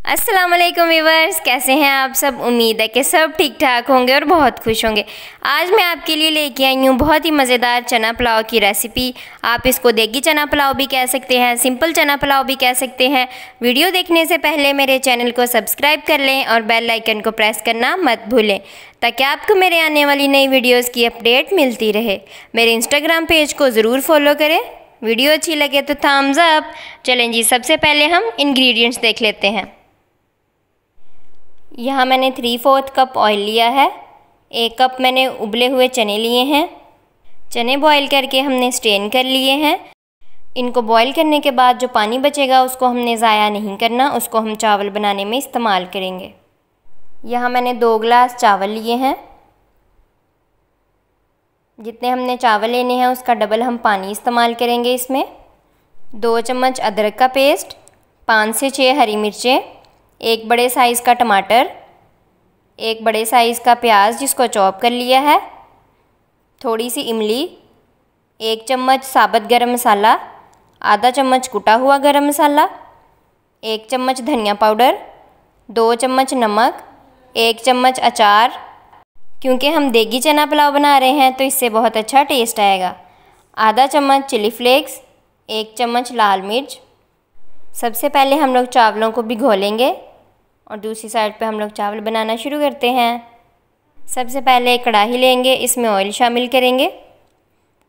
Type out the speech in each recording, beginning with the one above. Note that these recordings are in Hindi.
अस्सलाम वालेकुम व्यूवर्स, कैसे हैं आप सब। उम्मीद है कि सब ठीक ठाक होंगे और बहुत खुश होंगे। आज मैं आपके लिए लेके आई हूँ बहुत ही मज़ेदार चना पुलाव की रेसिपी। आप इसको देगी चना पुलाव भी कह सकते हैं, सिंपल चना पुलाव भी कह सकते हैं। वीडियो देखने से पहले मेरे चैनल को सब्सक्राइब कर लें और बेल आइकन को प्रेस करना मत भूलें, ताकि आपको मेरे आने वाली नई वीडियोज़ की अपडेट मिलती रहे। मेरे इंस्टाग्राम पेज को ज़रूर फॉलो करें। वीडियो अच्छी लगे तो थम्स अप। चलें जी, सबसे पहले हम इंग्रेडिएंट्स देख लेते हैं। यहाँ मैंने 3/4 कप ऑयल लिया है। 1 कप मैंने उबले हुए चने लिए हैं। चने बॉईल करके हमने स्ट्रेन कर लिए हैं। इनको बॉईल करने के बाद जो पानी बचेगा उसको हमने ज़ाया नहीं करना, उसको हम चावल बनाने में इस्तेमाल करेंगे। यहाँ मैंने 2 गिलास चावल लिए हैं। जितने हमने चावल लेने हैं उसका डबल हम पानी इस्तेमाल करेंगे। इसमें 2 चम्मच अदरक का पेस्ट, 5 से 6 हरी मिर्चें, 1 बड़े साइज़ का टमाटर, 1 बड़े साइज़ का प्याज जिसको चॉप कर लिया है, थोड़ी सी इमली, 1 चम्मच साबुत गरम मसाला, आधा चम्मच कुटा हुआ गरम मसाला, 1 चम्मच धनिया पाउडर, 2 चम्मच नमक, 1 चम्मच अचार। क्योंकि हम देगी चना पुलाव बना रहे हैं तो इससे बहुत अच्छा टेस्ट आएगा। आधा चम्मच चिली फ्लेक्स, 1 चम्मच लाल मिर्च। सबसे पहले हम लोग चावलों को भिगो लेंगे और दूसरी साइड पे हम लोग चावल बनाना शुरू करते हैं। सबसे पहले कढ़ाई लेंगे, इसमें ऑयल शामिल करेंगे।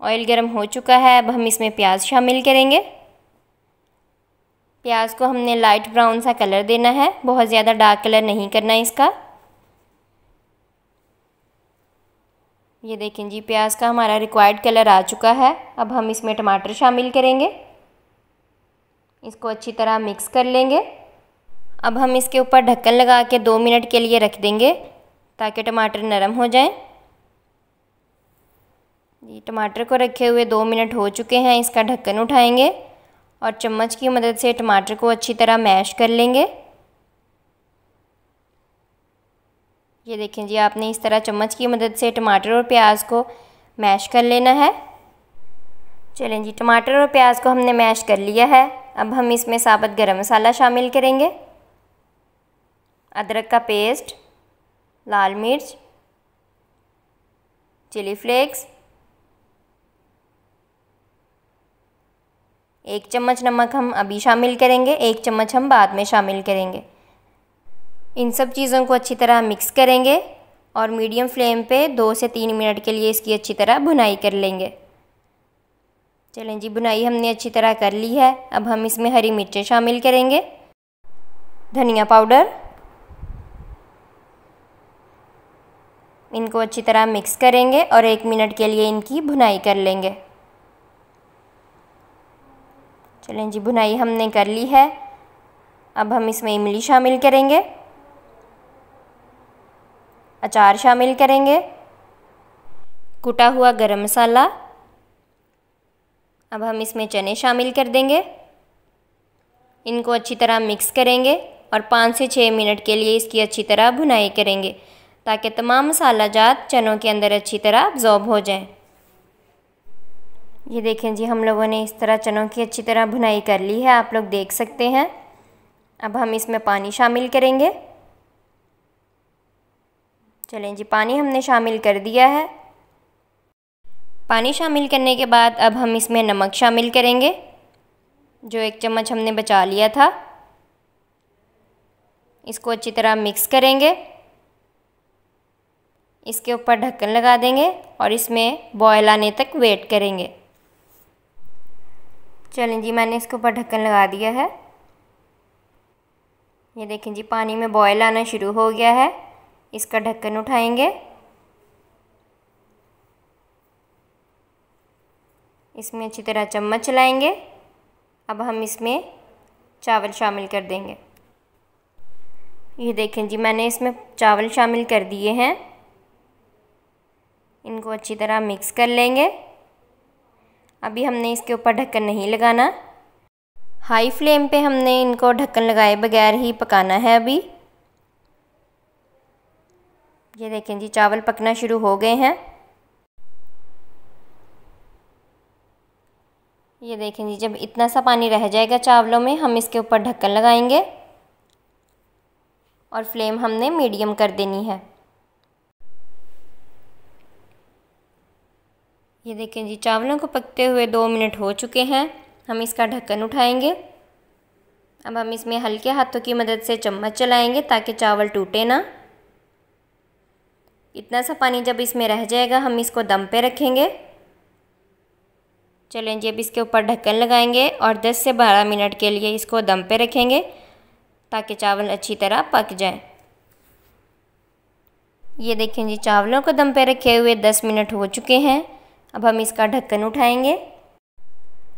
ऑयल गर्म हो चुका है, अब हम इसमें प्याज शामिल करेंगे। प्याज को हमने लाइट ब्राउन सा कलर देना है, बहुत ज़्यादा डार्क कलर नहीं करना इसका। ये देखें जी, प्याज का हमारा रिक्वायर्ड कलर आ चुका है। अब हम इसमें टमाटर शामिल करेंगे, इसको अच्छी तरह मिक्स कर लेंगे। अब हम इसके ऊपर ढक्कन लगा के 2 मिनट के लिए रख देंगे ताकि टमाटर नरम हो जाएं। ये टमाटर को रखे हुए 2 मिनट हो चुके हैं। इसका ढक्कन उठाएंगे और चम्मच की मदद से टमाटर को अच्छी तरह मैश कर लेंगे। ये देखें जी, आपने इस तरह चम्मच की मदद से टमाटर और प्याज को मैश कर लेना है। चलें जी, टमाटर और प्याज को हमने मैश कर लिया है। अब हम इसमें साबुत गरम मसाला शामिल करेंगे, अदरक का पेस्ट, लाल मिर्च, चिली फ्लेक्स, 1 चम्मच नमक हम अभी शामिल करेंगे, 1 चम्मच हम बाद में शामिल करेंगे। इन सब चीज़ों को अच्छी तरह मिक्स करेंगे और मीडियम फ्लेम पे 2 से 3 मिनट के लिए इसकी अच्छी तरह भुनाई कर लेंगे। चलें जी, भुनाई हमने अच्छी तरह कर ली है। अब हम इसमें हरी मिर्चें शामिल करेंगे, धनिया पाउडर। इनको अच्छी तरह मिक्स करेंगे और 1 मिनट के लिए इनकी भुनाई कर लेंगे। चलें जी, भुनाई हमने कर ली है। अब हम इसमें इमली शामिल करेंगे, अचार शामिल करेंगे, कुटा हुआ गरम मसाला। अब हम इसमें चने शामिल कर देंगे, इनको अच्छी तरह मिक्स करेंगे और 5 से 6 मिनट के लिए इसकी अच्छी तरह भुनाई करेंगे ताकि तमाम मसाला जात चनों के अंदर अच्छी तरह अब्जॉर्ब हो जाएं। ये देखें जी, हम लोगों ने इस तरह चनों की अच्छी तरह भुनाई कर ली है, आप लोग देख सकते हैं। अब हम इसमें पानी शामिल करेंगे। चलें जी, पानी हमने शामिल कर दिया है। पानी शामिल करने के बाद अब हम इसमें नमक शामिल करेंगे, जो 1 चम्मच हमने बचा लिया था। इसको अच्छी तरह मिक्स करेंगे, इसके ऊपर ढक्कन लगा देंगे और इसमें बॉयल आने तक वेट करेंगे। चलें जी, मैंने इसके ऊपर ढक्कन लगा दिया है। ये देखें जी, पानी में बॉयल आना शुरू हो गया है। इसका ढक्कन उठाएंगे, इसमें अच्छी तरह चम्मच चलाएंगे। अब हम इसमें चावल शामिल कर देंगे। ये देखें जी, मैंने इसमें चावल शामिल कर दिए हैं। इनको अच्छी तरह मिक्स कर लेंगे। अभी हमने इसके ऊपर ढक्कन नहीं लगाना, हाई फ्लेम पे हमने इनको ढक्कन लगाए बगैर ही पकाना है अभी। ये देखें जी, चावल पकना शुरू हो गए हैं। ये देखें जी, जब इतना सा पानी रह जाएगा चावलों में, हम इसके ऊपर ढक्कन लगाएंगे। और फ्लेम हमने मीडियम कर देनी है। ये देखें जी, चावलों को पकते हुए 2 मिनट हो चुके हैं। हम इसका ढक्कन उठाएंगे। अब हम इसमें हल्के हाथों की मदद से चम्मच चलाएंगे ताकि चावल टूटे ना। इतना सा पानी जब इसमें रह जाएगा हम इसको दम पे रखेंगे। चलें जी, अब इसके ऊपर ढक्कन लगाएंगे और 10 से 12 मिनट के लिए इसको दम पे रखेंगे ताकि चावल अच्छी तरह पक जाएं। ये देखें जी, चावलों को दम पे रखे हुए 10 मिनट हो चुके हैं। अब हम इसका ढक्कन उठाएंगे।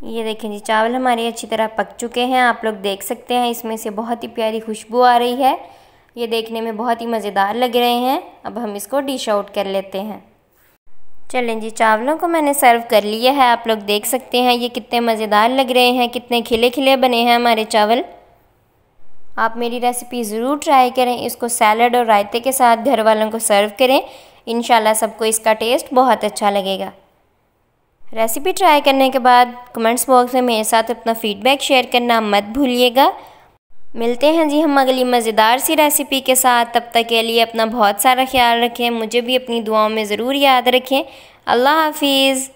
ये देखें जी, चावल हमारे अच्छी तरह पक चुके हैं। आप लोग देख सकते हैं इसमें से बहुत ही प्यारी खुशबू आ रही है। ये देखने में बहुत ही मज़ेदार लग रहे हैं। अब हम इसको डिश आउट कर लेते हैं। चलें जी, चावलों को मैंने सर्व कर लिया है। आप लोग देख सकते हैं ये कितने मज़ेदार लग रहे हैं, कितने खिले खिले बने हैं हमारे चावल। आप मेरी रेसिपी ज़रूर ट्राई करें। इसको सैलड और रायते के साथ घर वालों को सर्व करें। इंशाल्लाह सबको इसका टेस्ट बहुत अच्छा लगेगा। रेसिपी ट्राई करने के बाद कमेंट्स बॉक्स में मेरे साथ अपना फ़ीडबैक शेयर करना मत भूलिएगा। मिलते हैं जी हम अगली मज़ेदार सी रेसिपी के साथ। तब तक के लिए अपना बहुत सारा ख्याल रखें। मुझे भी अपनी दुआओं में ज़रूर याद रखें। अल्लाह हाफिज़।